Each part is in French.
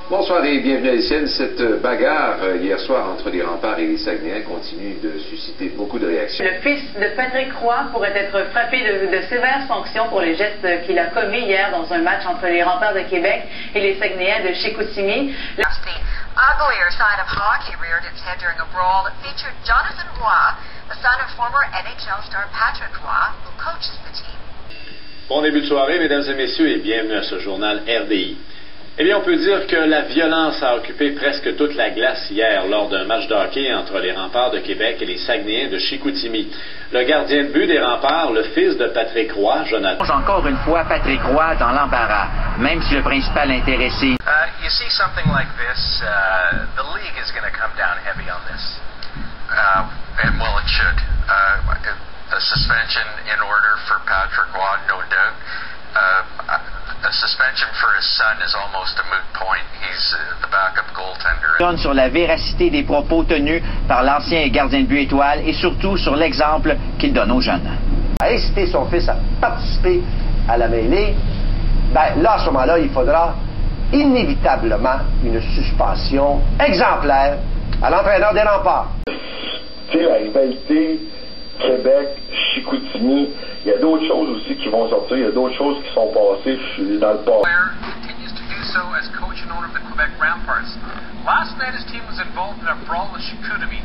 Bonsoir et bienvenue à l'ICN. Cette bagarre hier soir entre les Remparts et les Saguenayens continue de susciter beaucoup de réactions. Le fils de Patrick Roy pourrait être frappé de sévères sanctions pour les gestes qu'il a commis hier dans un match entre les Remparts de Québec et les Saguenayens de Chicoutimi. The uglier side of hockey reared its head during a brawl that featured Jonathan Roy, the son of former NHL star Patrick Roy, who coaches the team. Bon début de soirée, mesdames et messieurs, et bienvenue à ce journal RDI. Eh bien, on peut dire que la violence a occupé presque toute la glace hier lors d'un match de hockey entre les Remparts de Québec et les Saguenayens de Chicoutimi. Le gardien de but des Remparts, le fils de Patrick Roy, Jonathan. Encore une fois, Patrick Roy dans l'embarras, même si le principal intéressé. You see something like this, the league is going to come down heavy on this. And well, it should. A suspension in order for Patrick Roy, no doubt. A suspension for his son is almost a moot point. He's the backup goaltender. Sur la véracité des propos tenus par l'ancien gardien de but étoile et surtout sur l'exemple qu'il donne aux jeunes. A incité son fils à participer à la mêlée, ben là, à ce moment-là, il faudra inévitablement une suspension exemplaire à l'entraîneur des Remparts. Tu sais, la rivalité Québec, Chicoutimi, il y a d'autres choses aussi qui vont sortir, il y a d'autres choses qui sont passées dans le passé. Continues to do so as coach and owner of the Quebec Ramparts. Last night his team was involved in a brawl with Chicoutimi.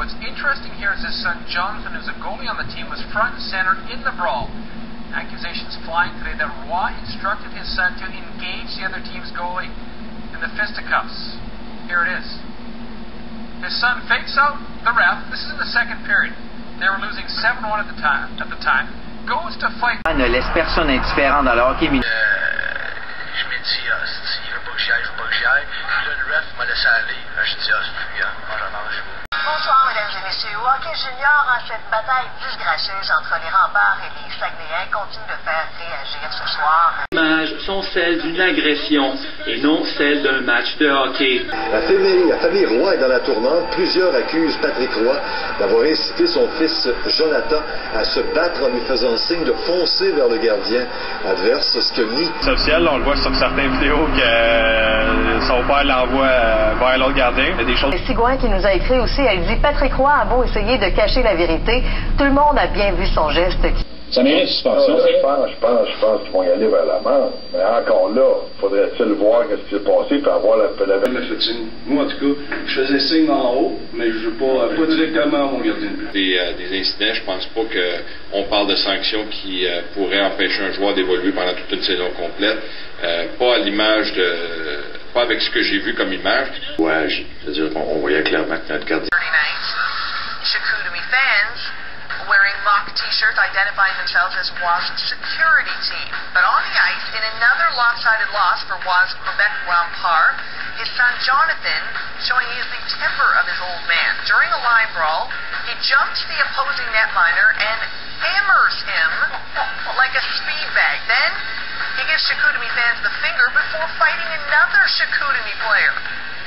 What's interesting here is his son Jonathan, who's a goalie on the team, was front and center in the brawl. Accusations flying today that Roy instructed his son to engage the other team's goalie in the fisticuffs. Here it is. His son fakes out the ref. This is in the second period. They were losing 7-1 at the time. Goes to fight. Ne laisse personne indifférent dans le hockey. Je me dis, il veut pas que j'y aille, je veux pas que j'y aille. Puis là, le ref m'a laissé aller. Je dis, c'est plus, j'en mange. Bonsoir, mesdames et messieurs. Au hockey junior, cette bataille disgracieuse entre les Remparts et les Saguenayens continue de faire réagir ce soir. Les images sont celles d'une agression et non celles d'un match de hockey. La famille Roy est dans la tourmente. Plusieurs accusent Patrick Roy d'avoir incité son fils Jonathan à se battre en lui faisant signe de foncer vers le gardien adverse, ce que nie. C'est officiel, on le voit sur certaines vidéos que son père l'envoie vers l'autre gardien. Il y a des choses. Sigouin qui nous a écrit aussi, elle dit Patrick Roy a beau essayer de cacher la vérité, tout le monde a bien vu son geste. Ça mérite suspension. Je pense qu'ils vont y aller vers l'amende. Mais encore là, faudrait-il voir ce qui s'est passé et avoir la Moi, en tout cas, je faisais signe en haut, mais je ne veux pas directement à mon gardien de but. Des incidents, je pense pas qu'on parle de sanctions qui pourraient empêcher un joueur d'évoluer pendant toute une saison complète. Pas à l'image de... Pas avec ce que j'ai vu comme image. Ouais, je veux dire qu'on voyait clairement que notre gardien... Chicoutimi fans wearing mock t-shirts identifying themselves as Roy's security team. But on the ice, in another lopsided loss for Roy's Quebec Remparts, his son Jonathan showing he has the temper of his old man. During a line brawl, he jumps the opposing netliner and hammers him like a speed bag. Then he gives Chicoutimi fans the finger before fighting another Chicoutimi player.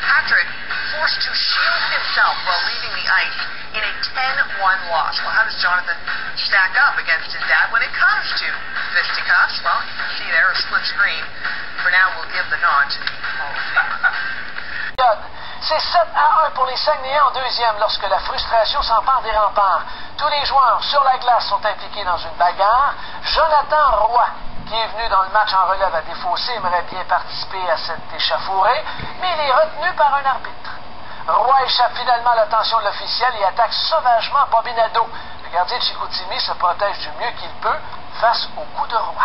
Patrick forced to shield himself while leaving the ice in a 10-1 loss. Well, how does Jonathan stack up against his dad when it comes to fisticuffs? Well, you can see there a split screen. For now, we'll give the nod to the Hall of Fame. C'est 7-1 pour les Saguenayens en deuxième lorsque la frustration s'empare des Remparts. Tous les joueurs sur la glace sont impliqués dans une bagarre. Jonathan Roy, qui est venu dans le match en relève à défausser, aimerait bien participer à cette échauffourée, mais il est retenu par un arbitre. Roy échappe finalement à l'attention de l'officiel et attaque sauvagement Bobby Nadeau. Le gardien de Chicoutimi se protège du mieux qu'il peut face au coup de Roy.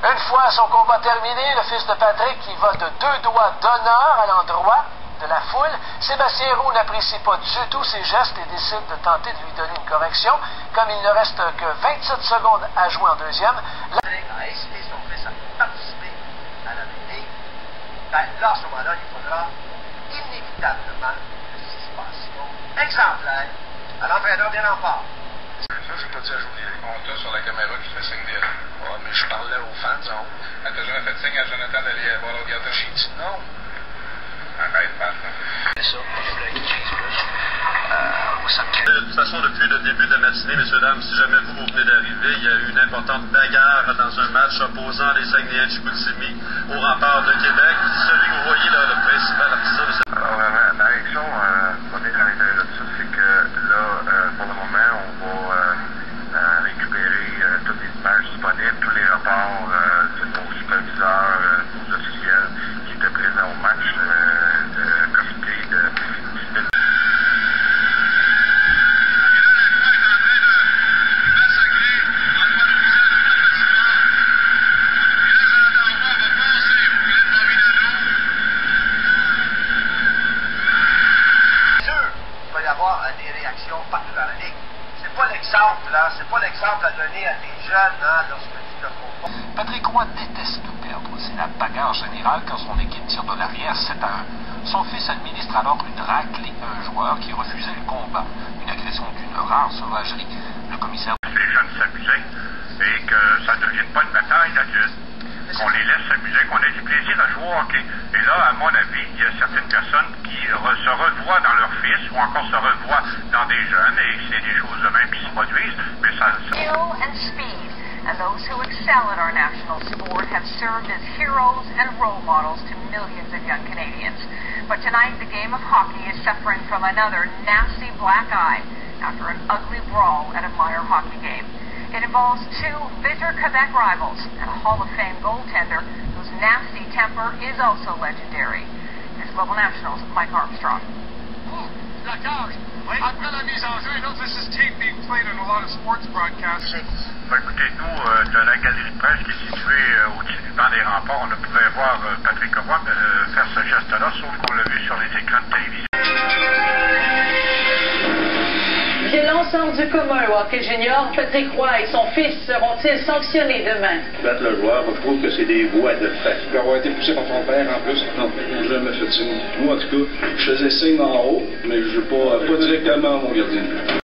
Une fois son combat terminé, le fils de Patrick, qui va de 2 doigts d'honneur à l'endroit de la foule, Sébastien Roux n'apprécie pas du tout ses gestes et décide de tenter de lui donner une correction. Comme il ne reste que 27 secondes à jouer en deuxième, A incité son fils à participer à la mêlée, ben là, à ce moment-là, il faudra inévitablement une suspension exemplaire à l'entraîneur des Remparts. Ça, j'ai pas dit à Jolie. On t'a sur la caméra qui fait signe d'elle. Ouais, mais je parlais aux fans en haut. Elle t'a jamais fait signe à Jonathan d'aller voir l'autre gardien. J'ai dit non. Arrête, Pat. C'est ça. De toute façon, depuis le début de la matinée, messieurs, dames, si jamais vous venez d'arriver, il y a eu une importante bagarre dans un match opposant les Saguenayens de Chicoutimi aux Remparts de Québec. Celui que vous voyez là là, c'est pas l'exemple à donner à des jeunes, hein, lorsque tu te comprends. Patrick Roy déteste perdre. C'est la bagarre générale quand son équipe tire de l'arrière 7-1. Son fils administre alors une raclée à un joueur qui refusait le combat. Une agression d'une rare sauvagerie. Le commissaire... Les jeunes s'amusaient et que ça ne devienne pas une bataille d'adultes. Qu'on les laisse s'amuser, qu'on ait du plaisir à jouer au hockey. Et là, à mon avis, il y a certaines personnes qui se revoient dans leurs fils ou encore se revoient dans des jeunes et c'est des choses de même qui se produisent. Mais ça... Skill and speed. And those who excel at our national sport have served as heroes and role models to millions of young Canadians. But tonight, the game of hockey is suffering from another nasty black eye after an ugly brawl at a minor hockey game. It involves two bitter Quebec rivals and a Hall of Fame goaltender whose nasty temper is also legendary. Here's Global National's Mike Armstrong. La cage. Après la mise en jeu, this is tape being played on a lot of sports broadcasts. Écoutez, nous, de la galerie de presse qui est située au-dessus du banc des remparts, on pouvait voir Patrick Roy faire ce geste-là, sauf qu'on l'a vu sur les écrans de télévision. Violence hors du commun au hockey junior. Patrick Roy et son fils seront-ils sanctionnés demain? Battre le joueur, je trouve que c'est des voies de fait. Il avoir été poussé par son père en plus. Non, ils n'ont jamais fait signe. Moi, en tout cas, je faisais signe en haut, mais je ne pas directement à mon gardien de but.